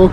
tavuk.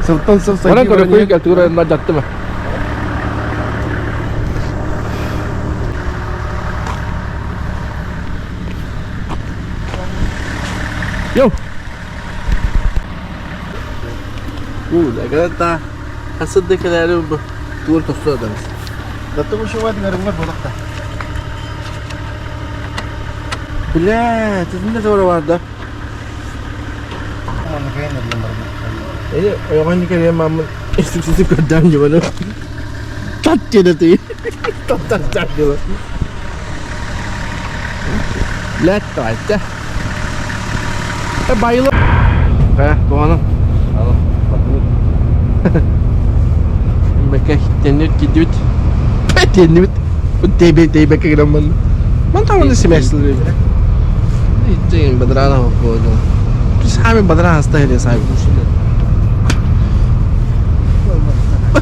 Sırttan sırf sanki. Bana göre koyu geldi. Oraya dattı mı? Yo. Ne kadar da hasıddakileri bu. Tuğur tostu adamız. Datı bu şu var dinlerim var balıkta. Bile, sizin de sonra vardı. Aman ne kadar ne diyeyim Ini yaman kan yang mamun instruksi kadang gimana? Tat je nanti. Tat dia. Let aja. Bayılır. Tuhanım. Al. Mereka tenut kidut. Tenut. TB ke dalam. Mantap mana semester ni. Itu yang beneran apa tu. Sami beneran hasta dia sahibi.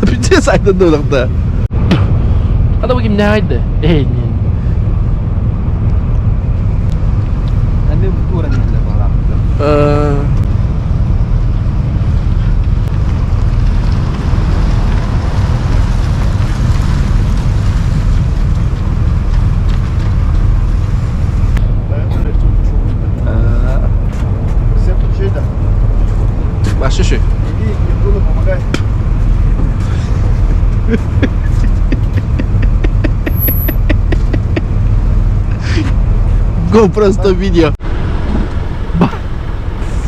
Bir şey saydın da orada. Hadi bakayım nerede? Nanti kurang ada balap. Siapa cerita? Başka şey. Ini dulu помогай. Go просто видео.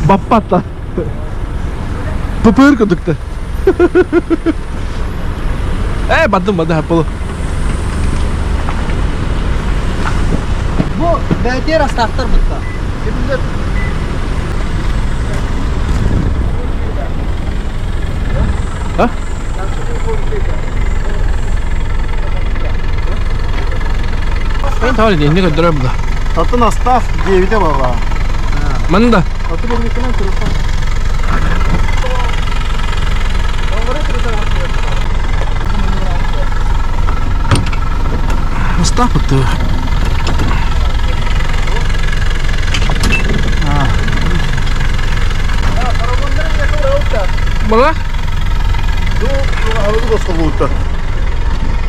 Бапата. Папырка tukta. Battım hapalı. Bu belediye starter mutta. Şimdi Ha? Ben tahu ni kadar berapa? Tatın hasta diye de baba. Mana dah? Tatı benim ikiden kırılsa. Mustafa tu. Malah? Du harus gå så fort.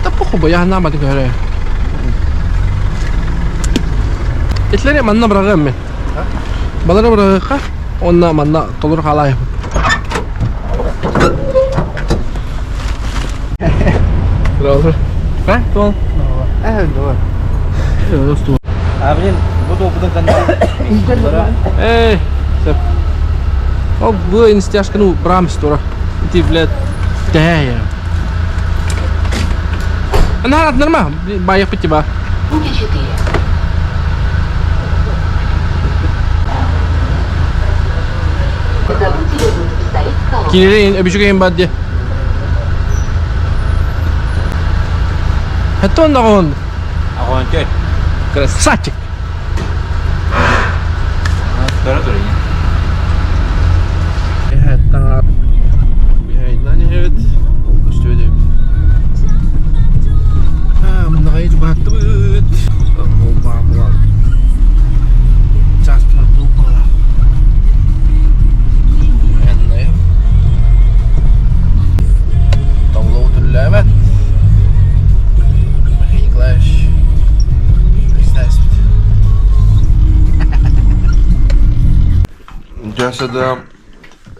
Tapos ko ba yan naman ito kaya? İtleri manna bırakayım mı? Balara bırakayım. Onunla manna dolur kalayım. Bravo. Ha? Tuan. Doğru. Evet dostum. Abinin bu dokudan kan. Sep. Oh, bu instiaskanu bram stora. Itu bled daya. Anak normal, bayar pecah bah. Kinirin öbür yang bad dia. Haton nakon. Ako ang chat. Красавчик. Tara-tara niya. Evet, daha behind evet. İşte öyle. Bunda kayak coba tebet. Bomba mual. Cas bomba lah. Enak ya. Tavla oturlar. Clash. Gelse de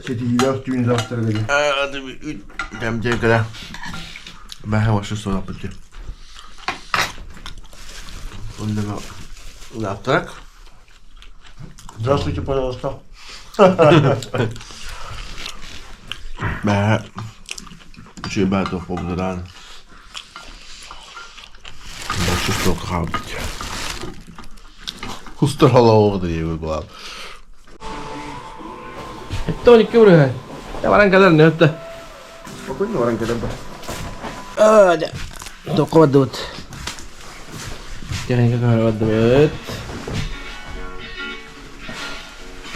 hile düğün zaftları dedi. Hadi bir 3 demceye kadar. Ben her başta sonra yapacağım. Onda ne yaptık? Здравствуйте, пожалуйста. Ben şey ben de popülerden. Başka stok kaldı. Huster hala oldu diye bir glad. Itu ni kau dah. Ya barang kadar ni tu. Apa ini orang kedua? Ada. Toko wadut. Jangan kau wadut.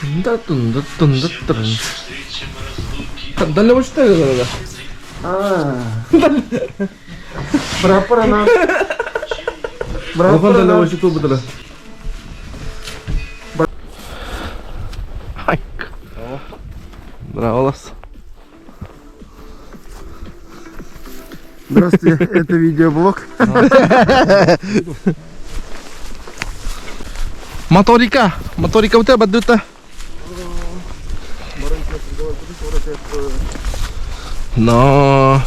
Tunda. Dalam macam tu ke? Berapa anak? Berapa dalam macam tu betul? это видеоблог. Моторика вот это бадута. Но.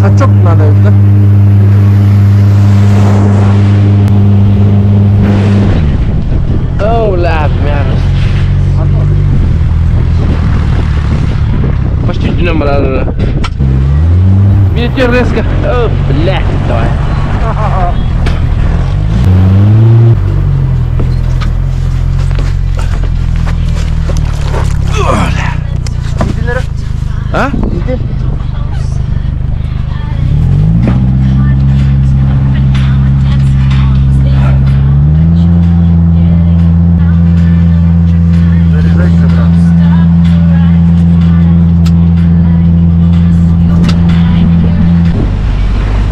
Сачок надо это. Oh, lab, man. Почти динамра. Видите, резко. О, блядь, давай. А?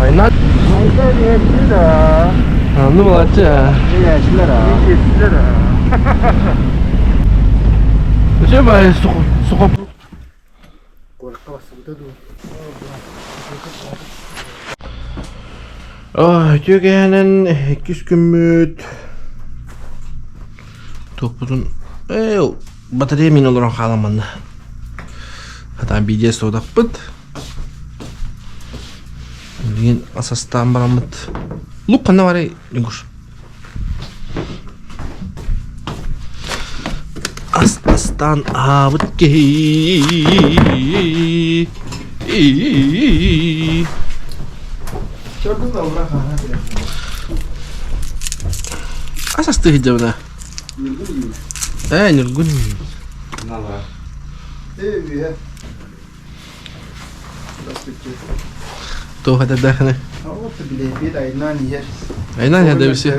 Айнат. Ну молодца. Зачем я сухо? Työkäinen kyskymyt. Topudun. Batarya min olarak halamanna. Hatta BDS odakpıt. Деген асастан барамыт. Лук қана бар еңгүш. Астастан абыт кей. Gördün mü Burak? Asas teh jawna. Nurgun. Evet. Tuh ada dah ni. Вот бile aynan yer. Aynan ada bir şey.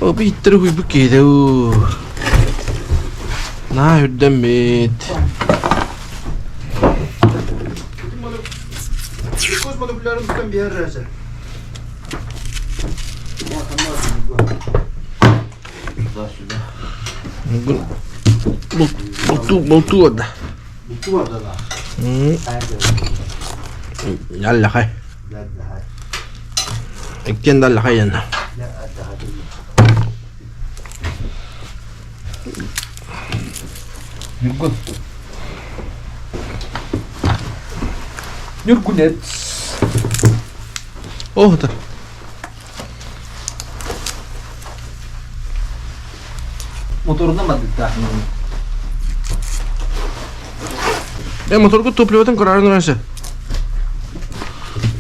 Oh bitter hui begitu. Nah udah mit. Kosmadı bularımızdan bir yer reze. Boltu ada. Butu var da la. Yalla hay. Ikken dalla hay yana. Nurgun. Nurgunet. Oh da. Motorundan mı dıkta? Моторку топливодан көрарын раньше.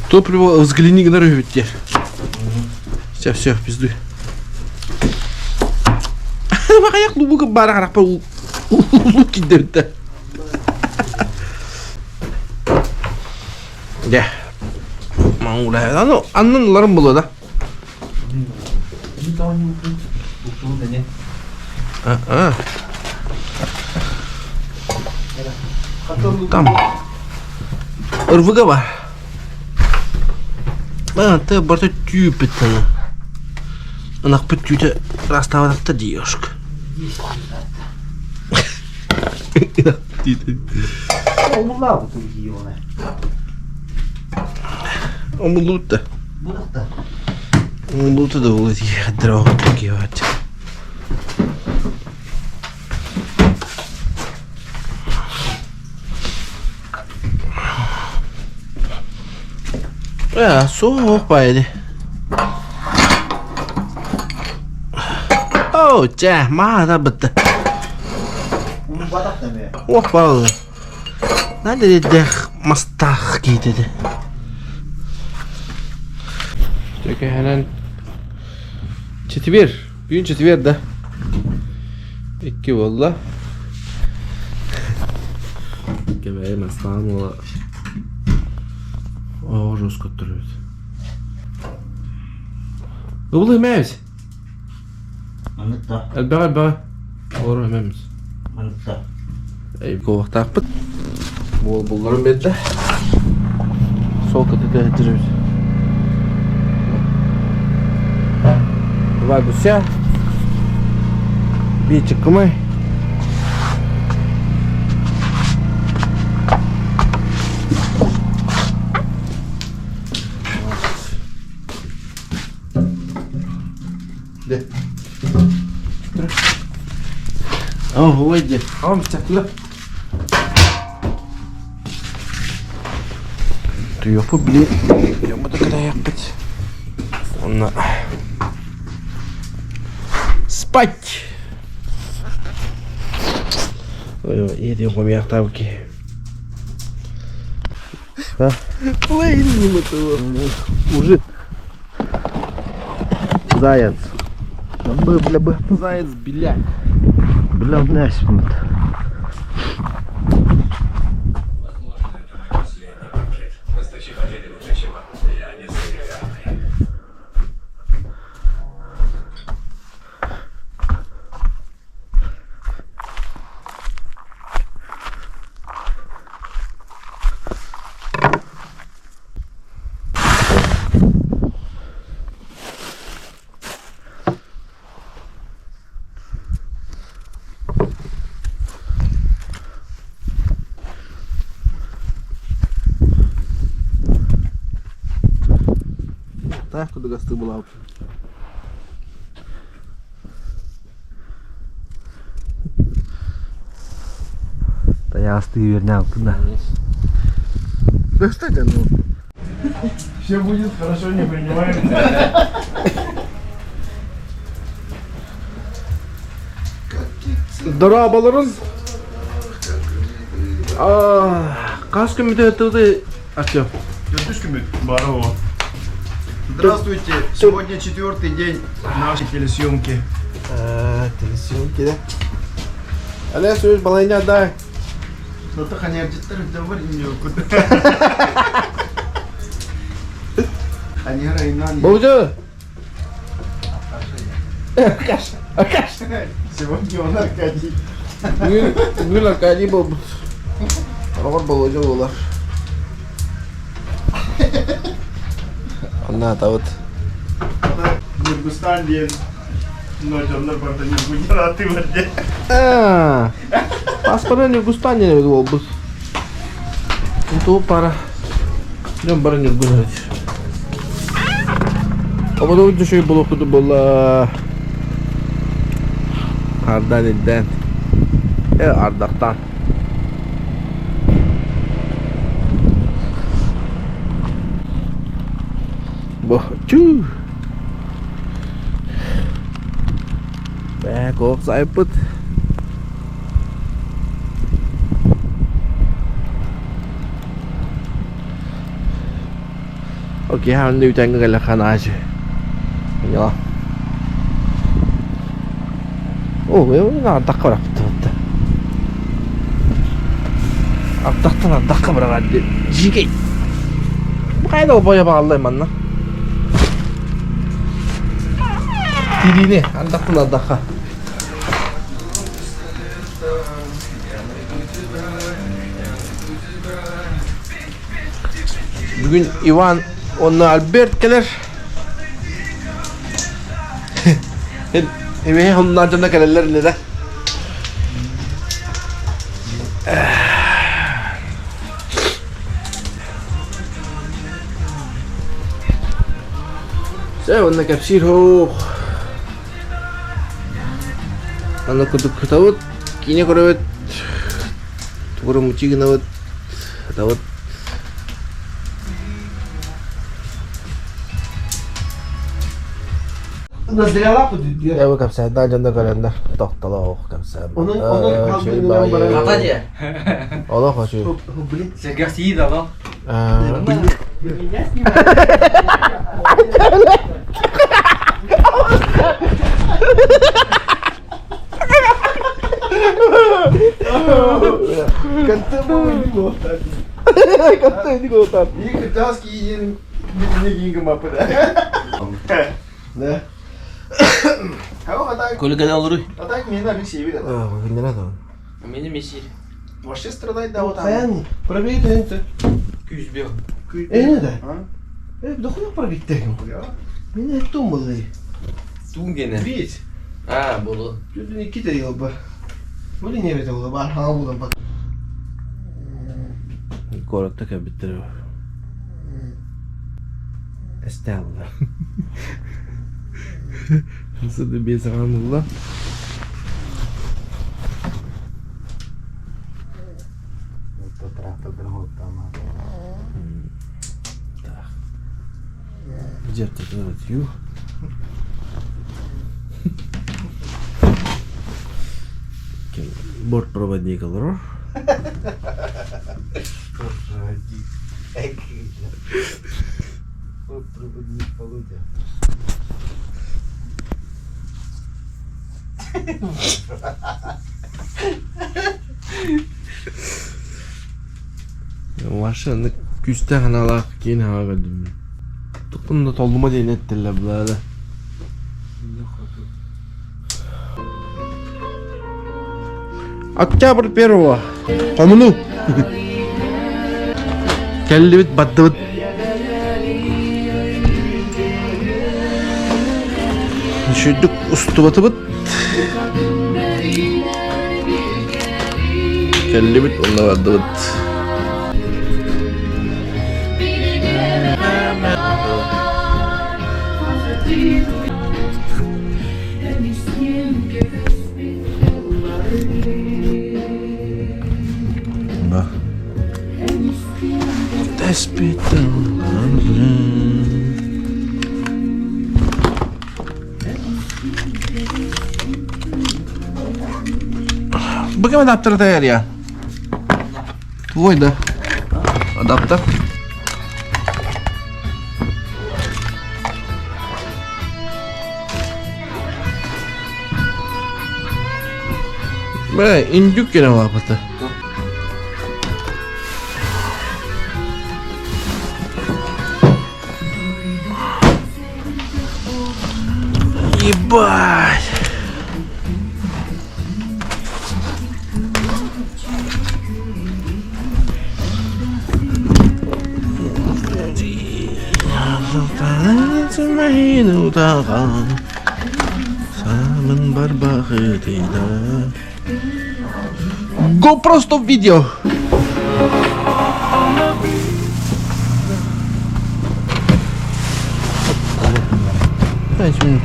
Топливо взгляни на рывет. Все, пиздуй. Макаяк лубука бара харапа луки дерта. Ya. Mau lah. Anın larım bulu da. Tamam. Irvıga var. Ты борта тюпитана. Она пытюта расставала та девушка. Omurlar bu tür giyiyor ona. Omuluta. Burak da. Omuluta da olur diye drama giyiyor. Ya soğuk baydı. Oh Oh, cah, mana betul. Unu batak demeye. Wah, vallahi. Nerede dedi mastak giy dedi. Çünkü hemen çeti bir. Büyün çeti bir de. İki valla. Göbeğe mastağım ola. O roskot duruyor. Ne oluyor mevz? Anıtta. Elbette. Olur mevz. Anıtta. Ey kovak takpıt. Bolların bedde. Sol katı da ettirir. Bagus ya. Bir çıkımı. De. Oh, wajah. Oh, cakep. Tuh ya apa beli? Yang betul kena yakut. Ona. Spike. Oh, iya dia kau biar tahu ke. Hah? Wah ini betul. Уже. Заяц. Бля, заяц, бля. Бля, насмет. Так, куда гасты была. Да я остыю вернял туда. Да что это, ну? Все будет хорошо, не принимаем. Здорово, баларон. Kaç gün müddet Артём? Тетушками Барова. Здравствуйте, сегодня 4-й день нашей телесъемки. Телесъемки, да? Алле, söz balayını отдай. Ну так они артисты говорили куда. Они райнани. Бауджа! Акаш! Сегодня он Аркадий. Bugün Arkadi bu. Orang balıcı olar. Anna tahu. Нургустан ден. Ночь onlar parta Gujarati vardı. Paspornya Nurgustan ya itu bos. Untuk para gambar Nurgustan. Apa tuh itu sih bolok itu bola. Ardan eden. Ardaktan. Boh, cu. Kok saya put. Oke, han điều tranh người là khả năng chứ. Nhớ. 왜 닦아라. 앞닥터나 닦아보라 가지고 이게 뭐가도 뭐야 봐 알라 맞나? 디디네 안 닦구나 닦아. Bugün Ivan onunla Albert gelir. Eve onlardan da gelirler neden? Saya warna kapsir ho. Anak kudu ketaut, kini korewet, tukar muci kenawet, ketaut. Nasıl apa tuh dia? Ya bu kapsaydan canda kalender. Toktalok kapsaydan. Onun kaldığını ben bana... Kata dia. Allah kaçı. Beli. Saya kasih dah loh. Kanta mo ini gotan. Kata ini kotan. Ini kertas ki ini gini mapa dah. Nah. Kau kata Kulikan olur. kata mina bir şey bir de. Ah, bakın ne lan? Меня месси. Вообще страдает да вот там. Sen provit inte. Küsbio. Ne de? Ha? Då kan jag provit det. Ya. Mine tummalı. Tungene. Vit. Ah, bolu. Gördün iki de yılba. Böyle niye bete oldu? Var ha bulan bak. Korakta kabittir. Estağfurullah. Nasıl da bir zamanla. Где-то делать ю. Бортпроводник алыр. Проводник Володя. Başında küste hanalak yine ağırdım. Tuttum da tolluma değil ettiler böyle. Октябрь 1-го. Коммуну. Келли бит, батты бит. Düşürdük, ustu batı bit. Kelli bit, onda vardı bit. Bak. Tespitten Bakayım adaptörü de yer ya. Koy da. Adaptör. Böyle incük gene var pata. Ебать. Самым барбахатина. Go просто в видео. 5 минут.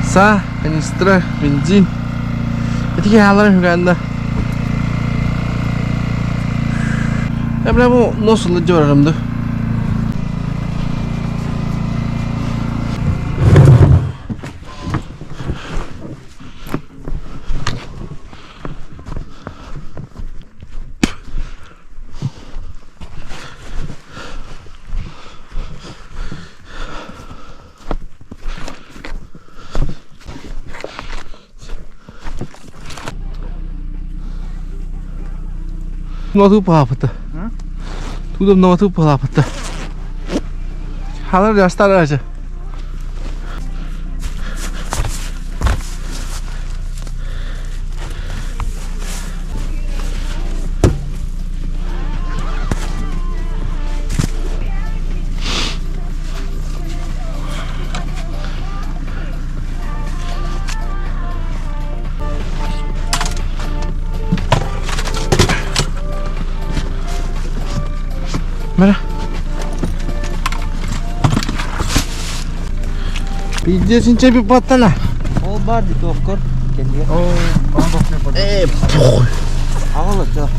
Sa, kanistra, benzin. Ketika halarım şu anda. Ya bu nasıl diyorlarımdı? Nó thứ bờ phải thu đâm nó thứ bờ phải 하나 라스타 라자 Mana? Video cinca bir patana. Oh, bar di tokor. Oh, pangkoknya pada. Poh. Awal lah, Cok.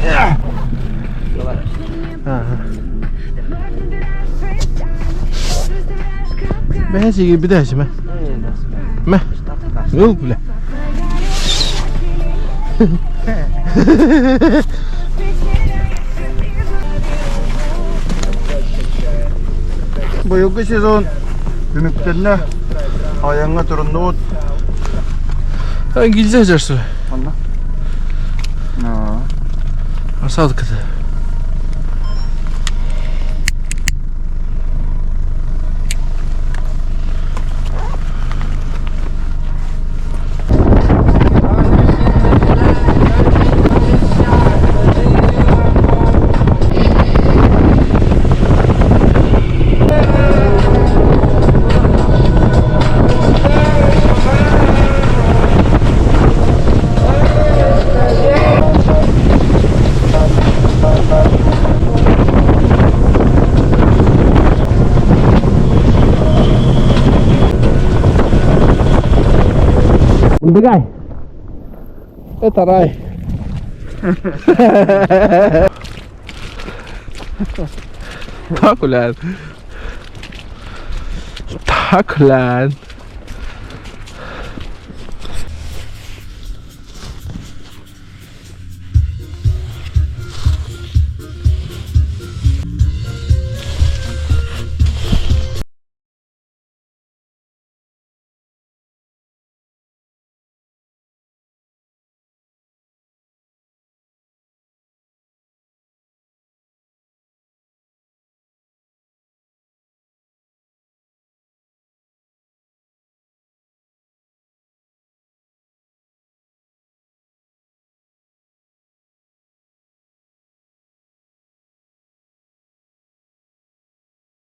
Ya. Ha. Mä sige pitäisi mä. Ei tässä. Mä. Julpule. Bu yok sezon. Ümüklerine ayağına turunluğut. İngilizce yazarsın. Anla. No. Sağlık kızı. Umbigay. Taray. Takulan. Takulan.